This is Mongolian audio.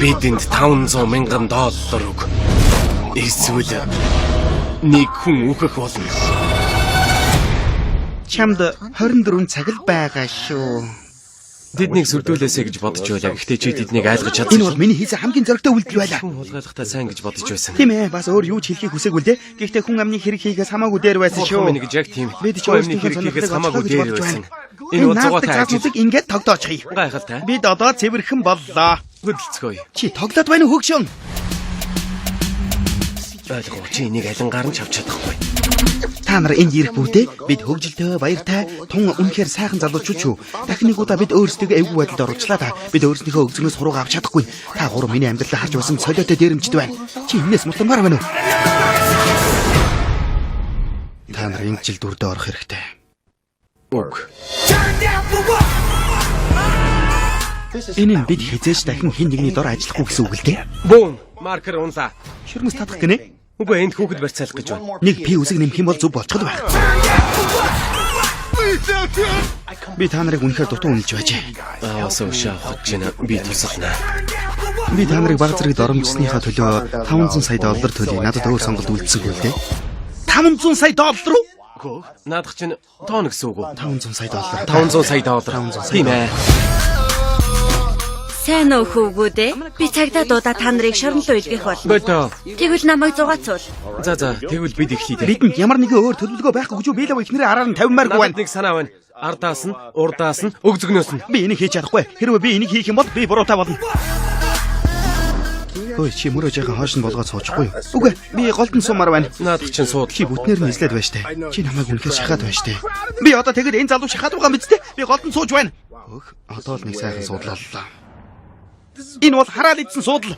Бидэнд $500,000 өг. Эсвэл нэг хүн үхэх болно. Чамд 24 цаг л байгаа шүү. Тэднийг сүрдүүлээсэ гэж бодож байлаа. Гэхдээ чи тэднийг айлгаж Энэ чадсан. бол миний хийсэн хамгийн зоригтой үйлдэл байлаа. Хүн хулгайлахтаа сайн гэж бодож байсан. Тийм ээ, бас өөр юу ч хэлхийг хүсээгүй л дээ. Гэхдээ хүн амны хэрэг хийгээс хамаагүй дээр байсан шүү. Минь гэж яг тийм. Бид ч Өмнө өөрсдийнхөө хэрэг хийгээс хамаагүй сонирхлыг дээр олж байсан. байна. Энэ уцгаатай цаасуудыг ингээд тогтоочихъя. гайхалтай. Бид одоо цэвэрхэн боллоо. Хөдөлцгөөе. Чи тоглоод байна уу хөгшөн? Ойлгоо. Чи энийг алингаар нь авч чадахгүй. Та нар энд ирэх бүрдээ бид хөгжилтэй, баяртай, тун үнэхээр сайхан залуучууд шүү. Дахин нэг удаа бид өөрсдөө эвгүй байдалд оруулчлаа та. Бид өөрсдийнхөө өгзгнөөс хурууга авч чадахгүй. Та гурав миний амьдралаа харж байсан солиотой дээрэмчд байна. Чи энэс мултамгаар байна уу? Та нар энэ жил дүрдээ орох хэрэгтэй. Уг. Энэ нь бид хизээж дахин хэн нэгний дор ажиллахгүй гэсэн үг л дээ. Бүүн. Маркер унлаа. Ширмэс татах гинэ. Үгүй энд хүүхэд барьцаалах гэж байна. Нэг пи үсэг нэмэх юм бол зөв болчиход байх. Би та нарыг үнэхээр дутуу үнэлж байжээ. Сошиал авах гэж би тусална. Би та нарыг баг зэрэг доромжсныхаа төлөө $500 сая төлөе. Надад өөр сонголт үлдсэгүй л дээ. $500 сая уу? Наадах чинь тоон гэсэн үг үү? $500 сая. $500 сая. Тийм ээ. Сайн уу хүүгүүдээ? Би цагдаа дуудаа та нарыг шорон руу илгээх болно. Бото. Тэгвэл намайг зугаацуул. За тэгвэл бид их хийдэ. Бидэнд ямар нэгэн өөр төлөвлөгөө байхгүй гэж би л ихнэрээ араар нь тавимааргүй байна. Нэг санаа байна. Ардаас нь, урдаас нь, өгзөгнөөс нь. Би энийг хийж чадахгүй. Хэрвээ би энийг хийх юм бол би буруутай болно. Ой, чи мөрөж яхан хоош нь болгоод суучихгүй юу? Үгүй, би голдон сумаар байна. Наадах чинь сууд. Чи бүтнээр нь нислээд байна штэ. Чи намайг үнэхээр шахаад байна штэ. Би одоо тэгээд энэ залуу шахаад байгаа мэт те. Би голдон сууж байна. Өөх, одоо л нэг сайхан суудлаа. Энэ бол хараал идсэн суудал.